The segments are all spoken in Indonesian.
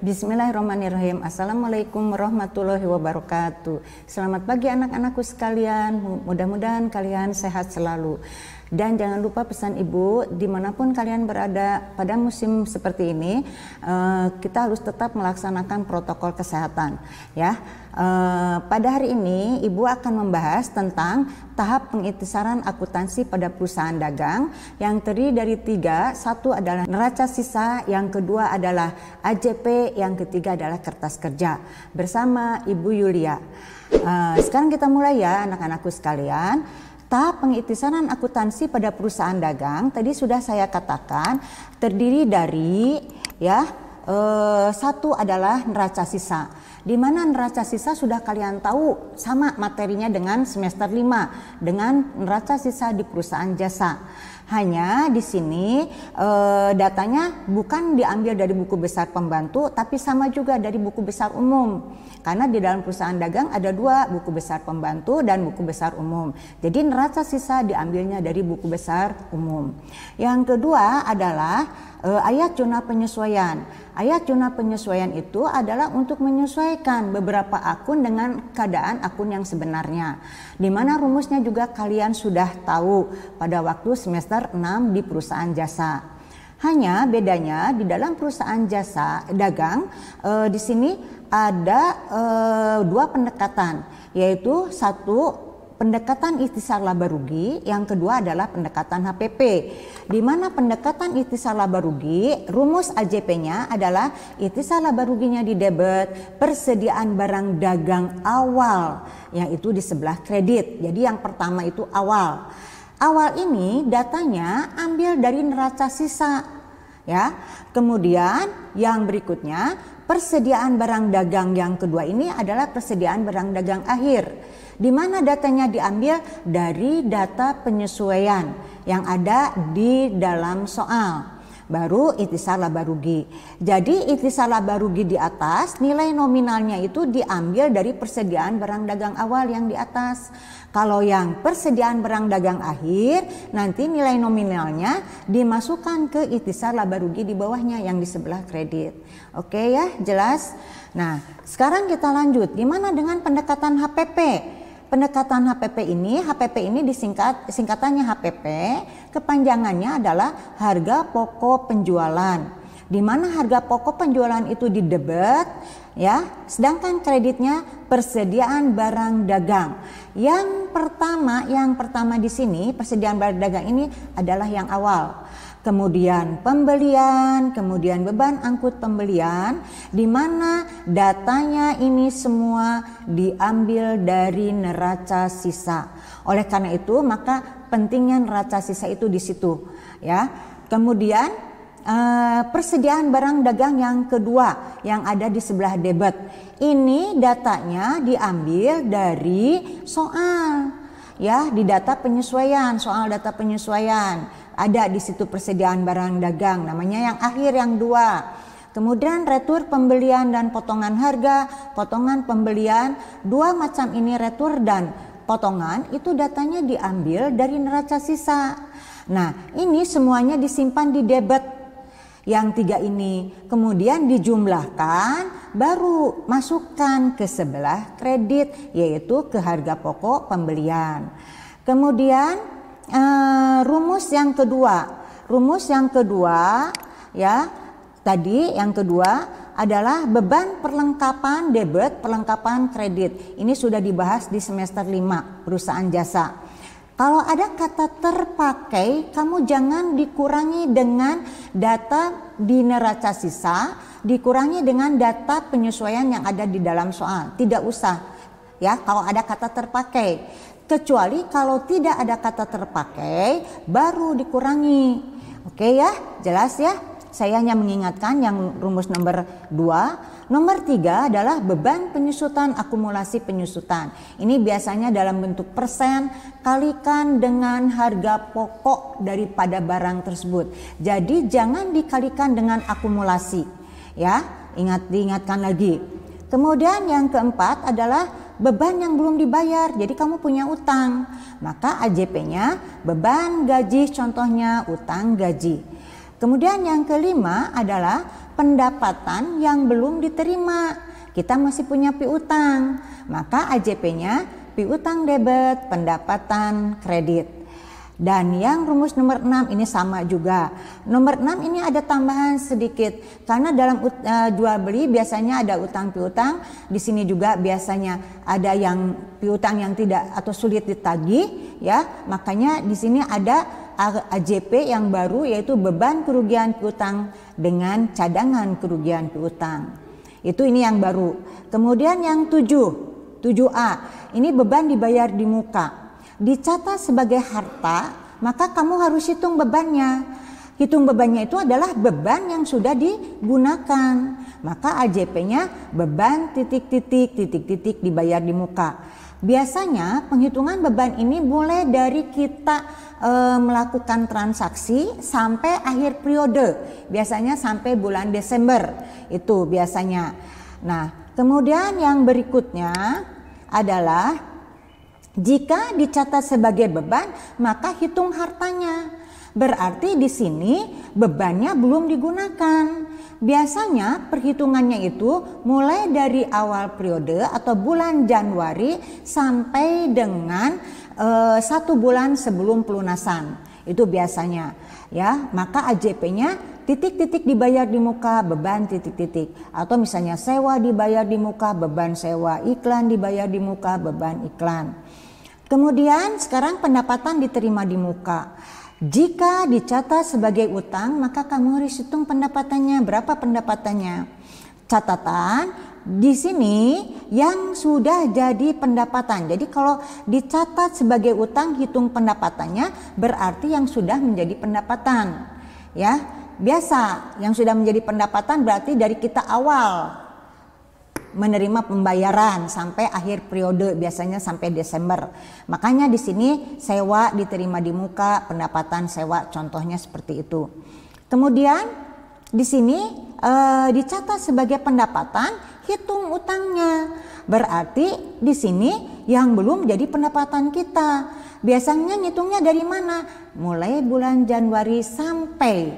Bismillahirrahmanirrahim. Assalamualaikum warahmatullahi wabarakatuh. Selamat pagi anak-anakku sekalian. Mudah-mudahan kalian sehat selalu. Dan jangan lupa pesan ibu, dimanapun kalian berada pada musim seperti ini, kita harus tetap melaksanakan protokol kesehatan. Ya, pada hari ini ibu akan membahas tentang tahap pengiktisaran akuntansi pada perusahaan dagang yang terdiri dari 3. Satu adalah neraca sisa, yang kedua adalah AJP, yang ketiga adalah kertas kerja. Bersama Ibu Yulia. Sekarang kita mulai ya anak-anakku sekalian. Tahap pengiktisaran akuntansi pada perusahaan dagang tadi sudah saya katakan terdiri dari satu adalah neraca sisa. Di mana neraca sisa sudah kalian tahu sama materinya dengan semester 5 dengan neraca sisa di perusahaan jasa. Hanya di sini datanya bukan diambil dari buku besar pembantu tapi sama juga dari buku besar umum. Karena di dalam perusahaan dagang ada 2, buku besar pembantu dan buku besar umum. Jadi neraca sisa diambilnya dari buku besar umum. Yang kedua adalah ayat zona penyesuaian. Ayat zona penyesuaian itu adalah untuk menyesuaikan beberapa akun dengan keadaan akun yang sebenarnya. Di mana rumusnya juga kalian sudah tahu pada waktu semester 6 di perusahaan jasa. Hanya bedanya di dalam perusahaan jasa dagang di sini ada 2 pendekatan, yaitu satu pendekatan ikhtisar laba rugi, yang kedua adalah pendekatan HPP. Di mana pendekatan ikhtisar laba rugi, rumus AJP-nya adalah ikhtisar laba ruginya di debit persediaan barang dagang awal, yang itu di sebelah kredit. Jadi yang pertama itu awal. Awal ini datanya ambil dari neraca sisa, ya. Kemudian yang berikutnya persediaan barang dagang yang kedua ini adalah persediaan barang dagang akhir, di mana datanya diambil dari data penyesuaian yang ada di dalam soal. Baru ikhtisar laba rugi. Jadi ikhtisar laba rugi di atas nilai nominalnya itu diambil dari persediaan barang dagang awal yang di atas. Kalau yang persediaan barang dagang akhir nanti nilai nominalnya dimasukkan ke ikhtisar laba rugi di bawahnya yang di sebelah kredit. Oke ya, jelas? Nah, sekarang kita lanjut. Gimana dengan pendekatan HPP? Pendekatan HPP ini singkatannya HPP, kepanjangannya adalah harga pokok penjualan. Di mana harga pokok penjualan itu di debit, ya, sedangkan kreditnya persediaan barang dagang. Yang pertama di sini persediaan barang dagang ini adalah yang awal. Kemudian pembelian, kemudian beban angkut pembelian, di mana datanya ini semua diambil dari neraca sisa. Oleh karena itu maka pentingnya neraca sisa itu di situ, ya. Kemudian persediaan barang dagang yang kedua yang ada di sebelah debit. Ini datanya diambil dari soal, ya, di data penyesuaian, soal data penyesuaian. Ada di situ persediaan barang dagang, namanya yang akhir yang 2. Kemudian retur pembelian dan potongan harga, potongan pembelian, 2 macam ini retur dan potongan itu datanya diambil dari neraca sisa. Nah, ini semuanya disimpan di debit yang 3 ini. Kemudian dijumlahkan baru masukkan ke sebelah kredit, yaitu ke harga pokok pembelian. Kemudian rumus yang kedua ya, tadi yang kedua adalah beban perlengkapan debit, perlengkapan kredit. Ini sudah dibahas di semester 5 perusahaan jasa. Kalau ada kata terpakai, kamu jangan dikurangi dengan data di neraca sisa, dikurangi dengan data penyesuaian yang ada di dalam soal. Tidak usah, ya, kalau ada kata terpakai. Kecuali kalau tidak ada kata terpakai baru dikurangi. Oke ya, jelas ya. Saya hanya mengingatkan yang rumus nomor 2. Nomor 3 adalah beban penyusutan, akumulasi penyusutan. Ini biasanya dalam bentuk persen kalikan dengan harga pokok daripada barang tersebut. Jadi jangan dikalikan dengan akumulasi, ya. Diingatkan lagi. Kemudian yang keempat adalah beban yang belum dibayar. Jadi kamu punya utang, maka AJP-nya beban gaji, contohnya utang gaji. Kemudian yang kelima adalah pendapatan yang belum diterima. Kita masih punya piutang, maka AJP-nya piutang debit, pendapatan kredit. Dan yang rumus nomor 6 ini sama juga. Nomor 6 ini ada tambahan sedikit karena dalam jual beli biasanya ada utang piutang. Di sini juga biasanya ada yang piutang yang tidak atau sulit ditagih, ya. Makanya di sini ada AJP yang baru, yaitu beban kerugian piutang dengan cadangan kerugian piutang. Ini yang baru. Kemudian yang 7A, ini beban dibayar di muka. Dicatat sebagai harta, maka kamu harus hitung bebannya. Hitung bebannya itu adalah beban yang sudah digunakan. Maka AJP-nya beban titik-titik dibayar di muka. Biasanya penghitungan beban ini mulai dari kita melakukan transaksi sampai akhir periode. Biasanya sampai bulan Desember itu biasanya. Nah, kemudian yang berikutnya adalah jika dicatat sebagai beban, maka hitung hartanya. Berarti di sini bebannya belum digunakan. Biasanya perhitungannya itu mulai dari awal periode atau bulan Januari sampai dengan 1 bulan sebelum pelunasan. Itu biasanya, ya. Maka AJP-nya titik-titik dibayar di muka, beban titik-titik. Atau misalnya sewa dibayar di muka, beban sewa. Iklan dibayar di muka, beban iklan. Kemudian sekarang pendapatan diterima di muka. Jika dicatat sebagai utang, maka kamu harus hitung pendapatannya. Berapa pendapatannya? Catatan di sini yang sudah jadi pendapatan. Jadi kalau dicatat sebagai utang, hitung pendapatannya, berarti yang sudah menjadi pendapatan. Ya, biasa yang sudah menjadi pendapatan berarti dari kita awal menerima pembayaran sampai akhir periode, biasanya sampai Desember. Makanya di sini sewa diterima di muka, pendapatan sewa contohnya seperti itu. Kemudian di sini dicatat sebagai pendapatan, hitung utangnya. Berarti di sini yang belum jadi pendapatan kita. Biasanya ngitungnya dari mana? Mulai bulan Januari sampai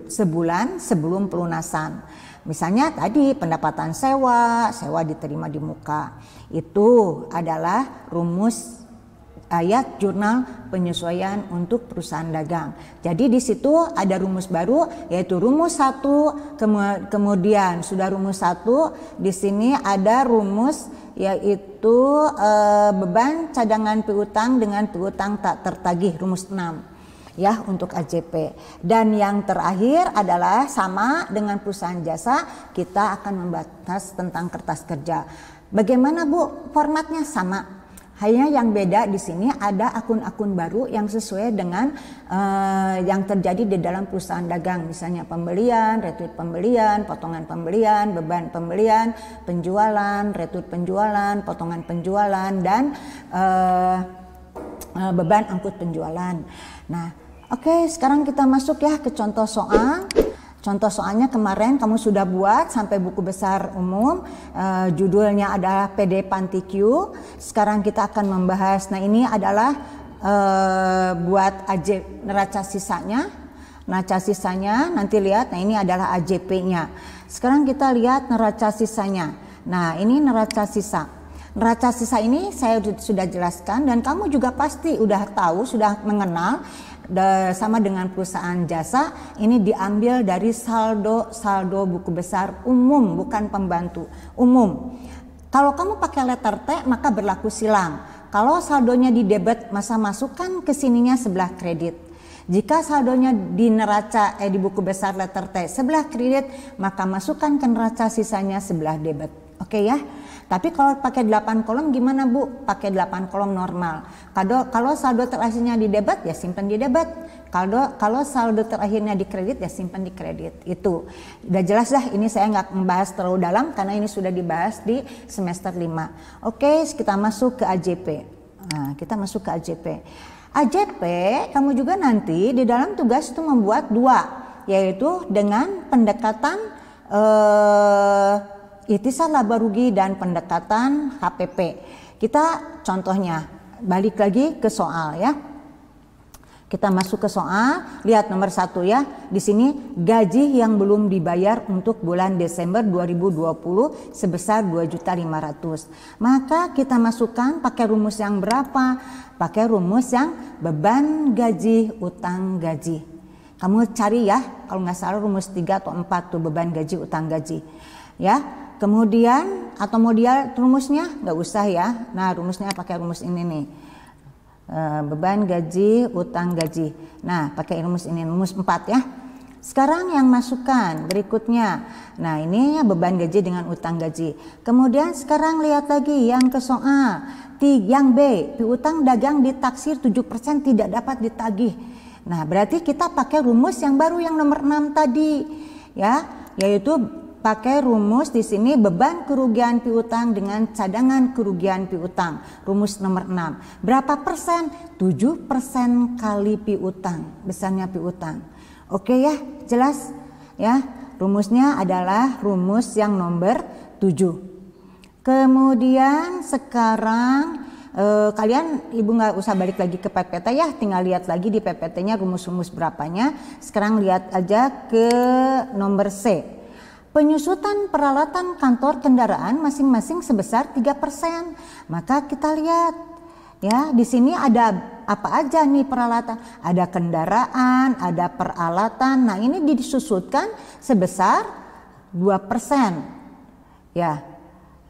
sebulan sebelum pelunasan. Misalnya tadi pendapatan sewa diterima di muka. Itu adalah rumus ayat jurnal penyesuaian untuk perusahaan dagang. Jadi di situ ada rumus baru, yaitu rumus 1, kemudian sudah rumus 1, di sini ada rumus yaitu beban cadangan piutang dengan piutang tak tertagih, rumus 6. Ya, untuk AJP. Dan yang terakhir adalah sama dengan perusahaan jasa, kita akan membahas tentang kertas kerja. Bagaimana Bu? Formatnya sama. Hanya yang beda di sini ada akun-akun baru yang sesuai dengan yang terjadi di dalam perusahaan dagang. Misalnya pembelian, retweet pembelian, potongan pembelian, beban pembelian, penjualan, retweet penjualan, potongan penjualan, dan beban angkut penjualan. Nah, oke, sekarang kita masuk ya ke contoh soal. Contoh soalnya kemarin kamu sudah buat sampai buku besar umum, judulnya adalah PD Panti Q. Sekarang kita akan membahas, nah ini adalah buat neraca sisanya. Neraca sisanya nanti lihat, nah ini adalah AJP-nya. Sekarang kita lihat neraca sisanya. Nah ini neraca sisa. Neraca sisa ini saya sudah jelaskan dan kamu juga pasti udah tahu, sudah mengenal. Sama dengan perusahaan jasa, ini diambil dari saldo buku besar umum, bukan pembantu, umum. Kalau kamu pakai letter T maka berlaku silang. Kalau saldonya di debit, masa masukkan ke sininya sebelah kredit. Jika saldonya di neraca di buku besar letter T sebelah kredit, maka masukkan ke neraca sisanya sebelah debit. Oke ya. Tapi kalau pakai 8 kolom gimana Bu? Pakai 8 kolom normal. Kalau saldo terakhirnya di debit ya simpan di debit. Kalau saldo terakhirnya di kredit ya simpan di kredit. Itu udah jelas dah, ini saya nggak membahas terlalu dalam karena ini sudah dibahas di semester 5. Oke, kita masuk ke AJP. Nah, kita masuk ke AJP. AJP kamu juga nanti di dalam tugas itu membuat 2, yaitu dengan pendekatan ikhtisar laba rugi dan pendekatan HPP. Kita contohnya balik lagi ke soal ya. Kita masuk ke soal, lihat nomor 1 ya. Di sini gaji yang belum dibayar untuk bulan Desember 2020 sebesar 2.500.000. Maka kita masukkan pakai rumus yang berapa? Pakai rumus yang beban gaji utang gaji. Kamu cari ya, kalau nggak salah rumus 3 atau 4 tuh beban gaji utang gaji. Ya, kemudian atau mau dia rumusnya nggak usah ya. Nah, rumusnya pakai rumus ini nih. Beban gaji utang gaji. Nah, pakai rumus ini, rumus 4 ya. Sekarang yang masukkan berikutnya. Nah, ini ya beban gaji dengan utang gaji. Kemudian sekarang lihat lagi yang ke soal. Yang B, piutang dagang ditaksir 7% tidak dapat ditagih. Nah, berarti kita pakai rumus yang baru yang nomor 6 tadi ya, yaitu pakai rumus di sini beban kerugian piutang dengan cadangan kerugian piutang. Rumus nomor 6. Berapa persen? 7% kali piutang, besarnya piutang. Oke ya, jelas ya. Rumusnya adalah rumus yang nomor 7. Kemudian sekarang kalian ibu nggak usah balik lagi ke PPT ya, tinggal lihat lagi di PPT-nya rumus-rumus berapanya. Sekarang lihat aja ke nomor C. Penyusutan peralatan kantor kendaraan masing-masing sebesar 3%. Maka kita lihat ya, di sini ada apa aja nih peralatan? Ada kendaraan, ada peralatan. Nah, ini disusutkan sebesar 2%. Ya.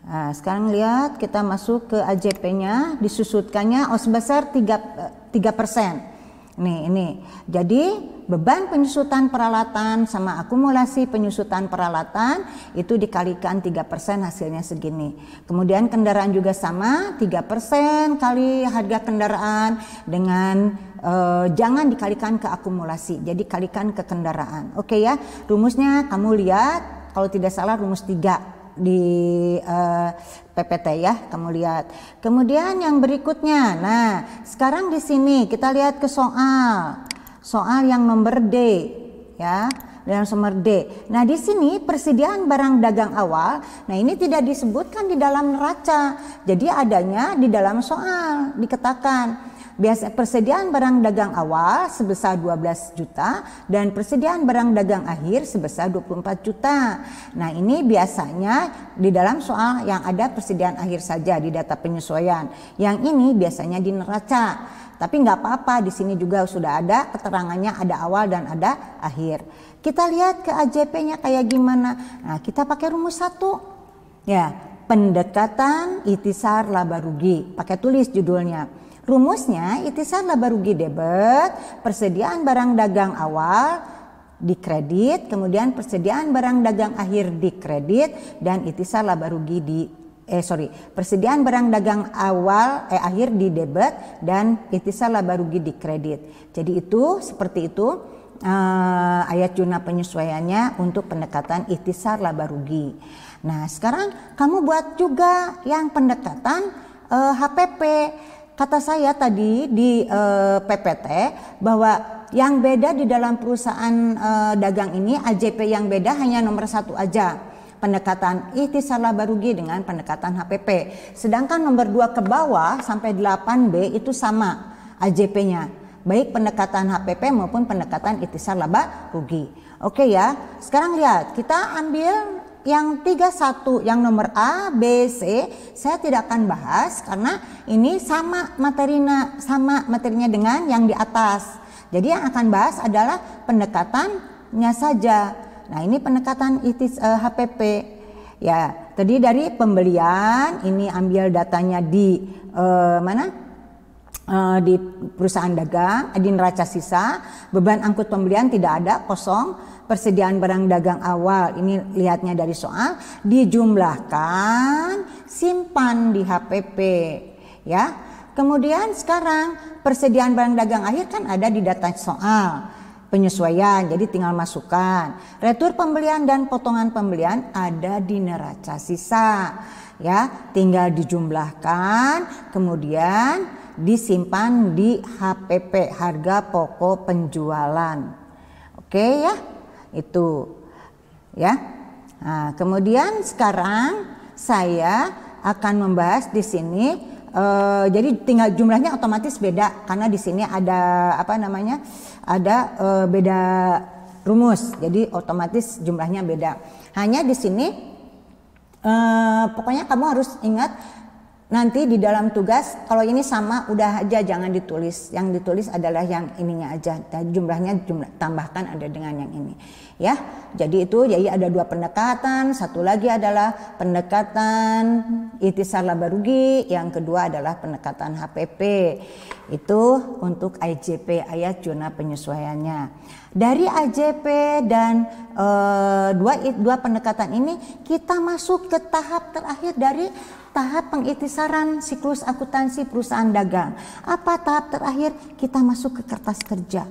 Nah, sekarang lihat kita masuk ke AJP-nya, disusutkannya sebesar 3%. Ini. Jadi beban penyusutan peralatan sama akumulasi penyusutan peralatan itu dikalikan 3%, hasilnya segini. Kemudian kendaraan juga sama, 3% kali harga kendaraan dengan jangan dikalikan ke akumulasi. Jadi kalikan ke kendaraan. Oke ya. Rumusnya kamu lihat, kalau tidak salah rumus 3 di PPT ya, kamu lihat. Kemudian yang berikutnya, nah sekarang di sini kita lihat ke soal yang nomor D ya, dan nomor D. Nah di sini persediaan barang dagang awal, nah ini tidak disebutkan di dalam neraca, jadi adanya di dalam soal dikatakan. Biasa persediaan barang dagang awal sebesar 12 juta dan persediaan barang dagang akhir sebesar 24 juta. Nah, ini biasanya di dalam soal yang ada persediaan akhir saja di data penyesuaian. Yang ini biasanya di neraca. Tapi nggak apa-apa, di sini juga sudah ada keterangannya, ada awal dan ada akhir. Kita lihat ke AJP-nya kayak gimana. Nah, kita pakai rumus 1. Ya, pendekatan ikhtisar laba rugi. Pakai tulis judulnya. Rumusnya ikhtisar laba rugi debit, persediaan barang dagang awal dikredit, kemudian persediaan barang dagang akhir dikredit, dan ikhtisar laba rugi persediaan barang dagang awal akhir di debit dan ikhtisar laba rugi dikredit. Jadi itu seperti itu ayat jurnal penyesuaiannya untuk pendekatan ikhtisar laba rugi. Nah, sekarang kamu buat juga yang pendekatan HPP. Kata saya tadi di PPT bahwa yang beda di dalam perusahaan dagang ini, AJP yang beda hanya nomor 1 aja, pendekatan ikhtisar laba rugi dengan pendekatan HPP. Sedangkan nomor 2 ke bawah sampai 8B itu sama AJP-nya, baik pendekatan HPP maupun pendekatan ikhtisar laba rugi. Oke ya, sekarang lihat, kita ambil yang 31, yang nomor A, B, C, saya tidak akan bahas karena ini sama materinya dengan yang di atas. Jadi yang akan bahas adalah pendekatannya saja. Nah, ini pendekatan HPP. Ya, tadi dari pembelian, ini ambil datanya di di perusahaan dagang, di neraca sisa, beban angkut pembelian tidak ada, kosong. Persediaan barang dagang awal, ini lihatnya dari soal, dijumlahkan, simpan di HPP ya. Kemudian sekarang persediaan barang dagang akhir kan ada di data soal penyesuaian, jadi tinggal masukkan. Retur pembelian dan potongan pembelian ada di neraca sisa ya, tinggal dijumlahkan, kemudian disimpan di HPP, harga pokok penjualan. Oke ya, itu ya. Nah, kemudian sekarang saya akan membahas di sini jadi tinggal jumlahnya otomatis beda karena di sini ada beda rumus, jadi otomatis jumlahnya beda. Hanya di sini pokoknya kamu harus ingat nanti di dalam tugas kalau ini sama udah aja jangan ditulis, yang ditulis adalah yang ininya aja, dan jumlahnya tambahkan ada dengan yang ini ya. Jadi itu jadi ada dua pendekatan, satu lagi adalah pendekatan ikhtisar laba rugi, yang kedua adalah pendekatan HPP. Itu untuk IJP, ayat zona penyesuaiannya. Dari IJP dan dua pendekatan ini kita masuk ke tahap terakhir dari tahap pengikhtisaran siklus akuntansi perusahaan dagang. Apa tahap terakhir? Kita masuk ke kertas kerja.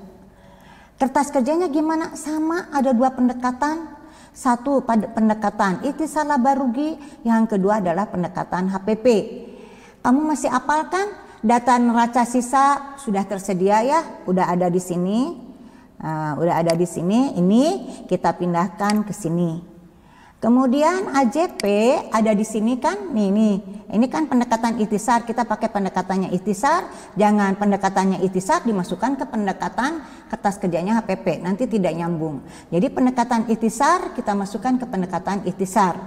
Kertas kerjanya gimana? Sama, ada dua pendekatan. Satu pendekatan ikhtisar laba rugi, yang kedua adalah pendekatan HPP. Kamu masih hafalkan? Data neraca sisa sudah tersedia ya, udah ada di sini. Udah ada di sini. Ini kita pindahkan ke sini. Kemudian AJP ada di sini kan, nih. Ini kan pendekatan ikhtisar, kita pakai pendekatannya ikhtisar, jangan pendekatannya ikhtisar dimasukkan ke pendekatan kertas kerjanya HPP, nanti tidak nyambung. Jadi pendekatan ikhtisar kita masukkan ke pendekatan ikhtisar.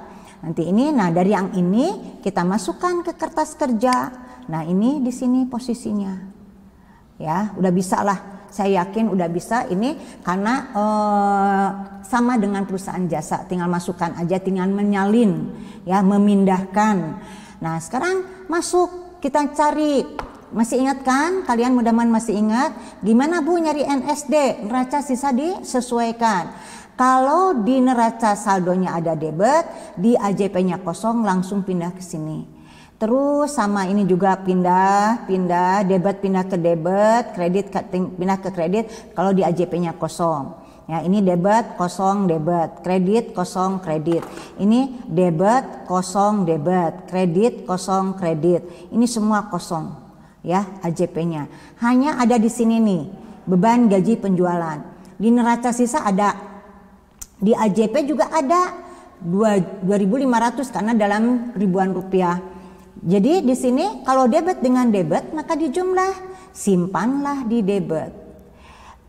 Nanti ini, nah dari yang ini kita masukkan ke kertas kerja. Nah ini di sini posisinya, ya udah bisa lah. Saya yakin udah bisa ini karena sama dengan perusahaan jasa, tinggal masukkan aja, tinggal menyalin ya, memindahkan. Nah sekarang masuk, kita cari, masih ingat kan kalian, mudah-mudahan masih ingat gimana Bu nyari NSD, neraca sisa disesuaikan. Kalau di neraca saldonya ada debit, di AJP-nya kosong, langsung pindah ke sini. Terus sama ini juga pindah, debit pindah ke debit, kredit pindah ke kredit kalau di AJP-nya kosong. Ya, ini debit kosong debit, kredit kosong kredit. Ini debit kosong debit, kredit kosong kredit. Ini semua kosong ya AJP-nya. Hanya ada di sini nih, beban gaji penjualan. Di neraca sisa ada. Di AJP juga ada 2.500 karena dalam ribuan rupiah. Jadi di sini kalau debit dengan debit maka dijumlah, simpanlah di debit.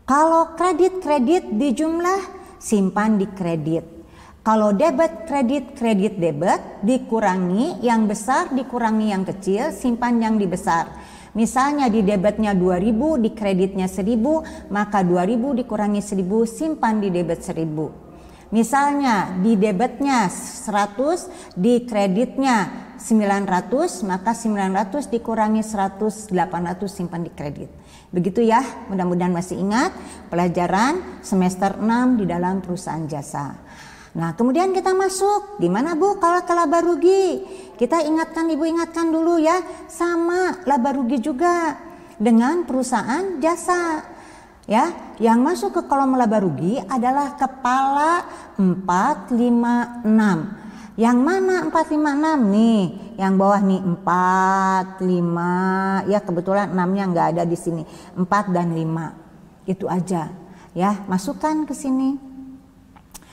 Kalau kredit dijumlah, simpan di kredit. Kalau debit kredit debit dikurangi yang besar dikurangi yang kecil, simpan yang di besar. Misalnya di debitnya 2.000, di kreditnya 1.000, maka 2.000 dikurangi 1.000, simpan di debit 1.000. Misalnya di debitnya 100, di kreditnya 900, maka 900 dikurangi 100, 800 simpan di kredit. Begitu ya, mudah-mudahan masih ingat pelajaran semester 6 di dalam perusahaan jasa. Nah kemudian kita masuk, gimana Bu kalau ke laba rugi? Kita ingatkan, Ibu ingatkan dulu ya, sama laba rugi juga dengan perusahaan jasa. Ya, yang masuk ke kolom laba rugi adalah kepala 456. Yang mana 456 nih? Yang bawah nih 4, 5. Ya kebetulan 6-nya nggak ada di sini. 4 dan 5. Itu aja. Ya, masukkan ke sini.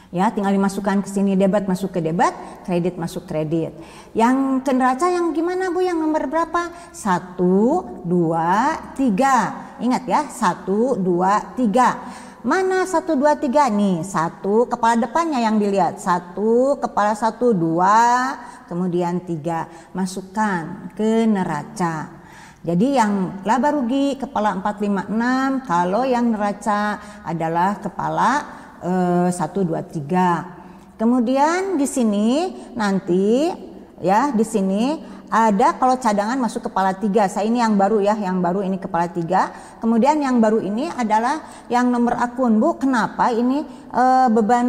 Ya, tinggal dimasukkan ke sini, debit masuk ke debit, kredit masuk kredit. Yang ke neraca yang gimana Bu? Yang nomor berapa? 1, 2, 3. Ingat ya, 1, 2, 3. Mana 1, 2, 3 nih? 1 kepala depannya yang dilihat. 1 kepala 1, 2, kemudian 3. Masukkan ke neraca. Jadi yang laba rugi kepala 456, kalau yang neraca adalah kepala 1, 2, 3. Kemudian di sini nanti ya di sini ada kalau cadangan masuk kepala 3. Saya ini yang baru ya, yang baru ini kepala 3. Kemudian yang baru ini adalah yang nomor akun. Bu, kenapa ini beban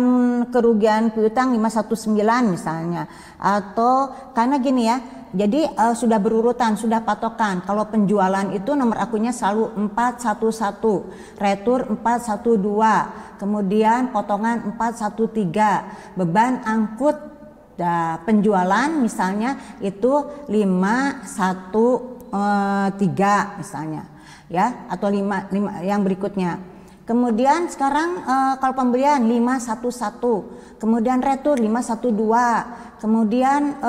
kerugian piutang 519 misalnya? Atau karena gini ya, jadi sudah berurutan, sudah patokan. Kalau penjualan itu nomor akunnya selalu 411, retur 412, kemudian potongan 413, beban angkut penjualan misalnya itu 513 misalnya ya, atau 5 yang berikutnya. Kemudian sekarang kalau pembelian 511, kemudian retur 512, kemudian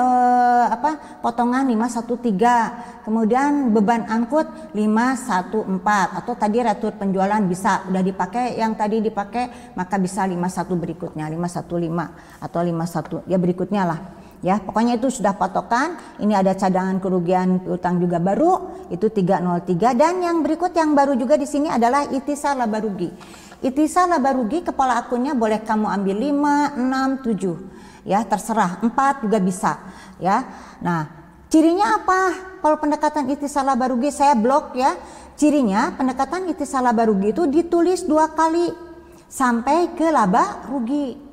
potongan 513, kemudian beban angkut 514, atau tadi retur penjualan bisa udah dipakai, yang tadi dipakai maka bisa 51 berikutnya, 515 atau 51 ya berikutnya lah. Ya, pokoknya itu sudah patokan. Ini ada cadangan kerugian piutang juga baru, itu 303, dan yang berikut yang baru juga di sini adalah ikhtisar laba rugi. Ikhtisar laba rugi kepala akunnya boleh kamu ambil 5, 6, 7. Ya, terserah. 4 juga bisa, ya. Nah, cirinya apa? Kalau pendekatan ikhtisar laba rugi saya blok ya. Cirinya pendekatan ikhtisar laba rugi itu ditulis 2 kali sampai ke laba rugi.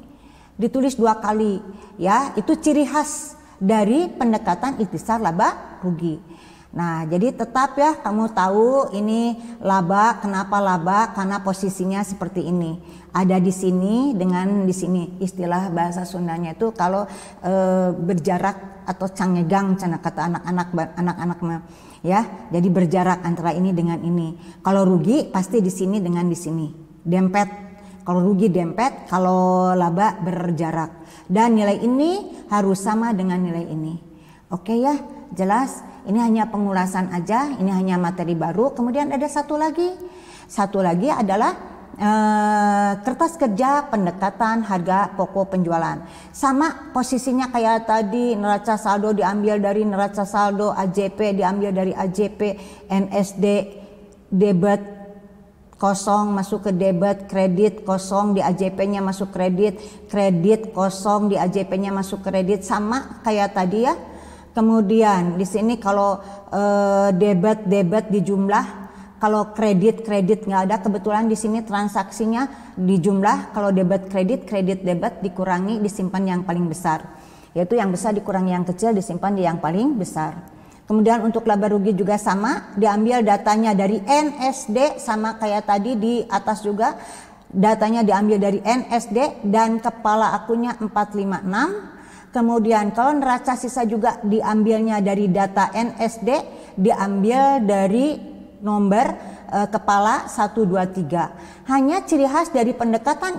Ditulis 2 kali, ya, itu ciri khas dari pendekatan ikhtisar laba rugi. Nah, jadi tetap ya kamu tahu ini laba, kenapa laba? Karena posisinya seperti ini. Ada di sini dengan di sini. Istilah bahasa Sundanya itu kalau berjarak atau cangegang kata anak-anak mah, ya. Jadi berjarak antara ini dengan ini. Kalau rugi pasti di sini dengan di sini. Dempet. Kalau rugi dempet, kalau laba berjarak. Dan nilai ini harus sama dengan nilai ini. Oke ya, jelas. Ini hanya pengulasan aja, ini hanya materi baru. Kemudian ada satu lagi. Satu lagi adalah kertas kerja pendekatan harga pokok penjualan. Sama posisinya kayak tadi, neraca saldo diambil dari neraca saldo, AJP diambil dari AJP, NSD, debit kosong masuk ke debit, kredit kosong di AJP-nya masuk kredit, kredit kosong di AJP-nya masuk kredit, sama kayak tadi ya. Kemudian di sini kalau debit di jumlah, kalau kredit nggak ada, kebetulan di sini transaksinya di jumlah. Kalau debit debit dikurangi disimpan yang paling besar, yaitu yang besar dikurangi yang kecil disimpan di yang paling besar. Kemudian untuk laba rugi juga sama, diambil datanya dari NSD, sama kayak tadi di atas juga, datanya diambil dari NSD dan kepala akunnya 456. Kemudian kalau neraca sisa juga diambilnya dari data NSD, diambil dari nomor kepala 123. Hanya ciri khas dari pendekatan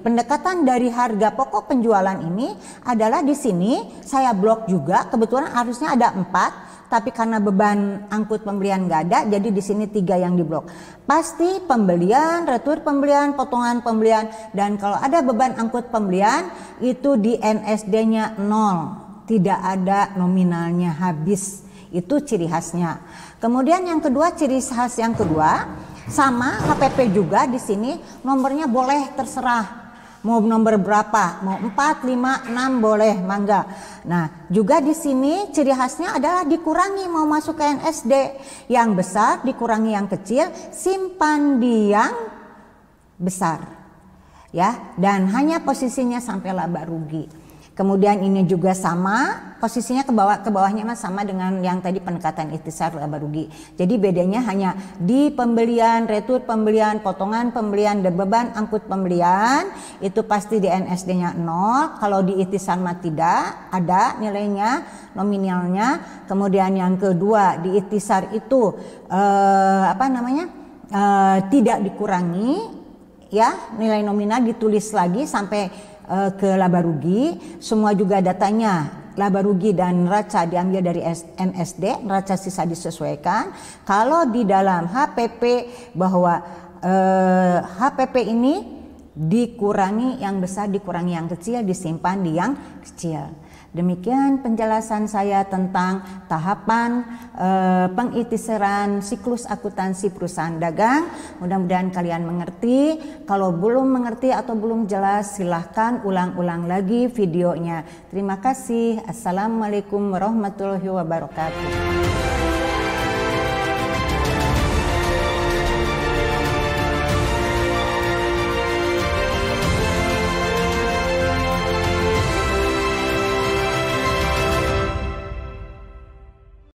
pendekatan dari harga pokok penjualan ini adalah di sini saya blok juga, kebetulan harusnya ada 4, tapi karena beban angkut pembelian nggak ada, jadi di sini 3 yang diblok. Pasti pembelian, retur pembelian, potongan pembelian, dan kalau ada beban angkut pembelian itu di NSD-nya 0, tidak ada nominalnya, habis. Itu ciri khasnya. Kemudian yang kedua, ciri khas yang kedua, sama HPP juga di sini nomornya boleh terserah. Mau nomor berapa? Mau 4, 5, 6 boleh, mangga. Nah, juga di sini ciri khasnya adalah dikurangi mau masuk ke NSD. Yang besar dikurangi yang kecil, simpan di yang besar. Ya, dan hanya posisinya sampai laba rugi. Kemudian ini juga sama, posisinya ke bawahnya mas sama dengan yang tadi pendekatan ikhtisar laba rugi. Jadi bedanya hanya di pembelian, retur pembelian, potongan pembelian, dan beban angkut pembelian itu pasti di NSD-nya 0. Kalau di ikhtisar mah tidak ada nilainya, nominalnya. Kemudian yang kedua di ikhtisar itu tidak dikurangi, ya, nilai nominal ditulis lagi sampai ke laba rugi. Semua juga datanya laba rugi dan neraca diambil dari NSD, neraca sisa disesuaikan. Kalau di dalam HPP bahwa HPP ini dikurangi yang besar, dikurangi yang kecil, disimpan di yang kecil. Demikian penjelasan saya tentang tahapan pengikhtisaran siklus akuntansi perusahaan dagang. Mudah-mudahan kalian mengerti. Kalau belum mengerti atau belum jelas, silahkan ulang-ulang lagi videonya. Terima kasih. Assalamualaikum warahmatullahi wabarakatuh.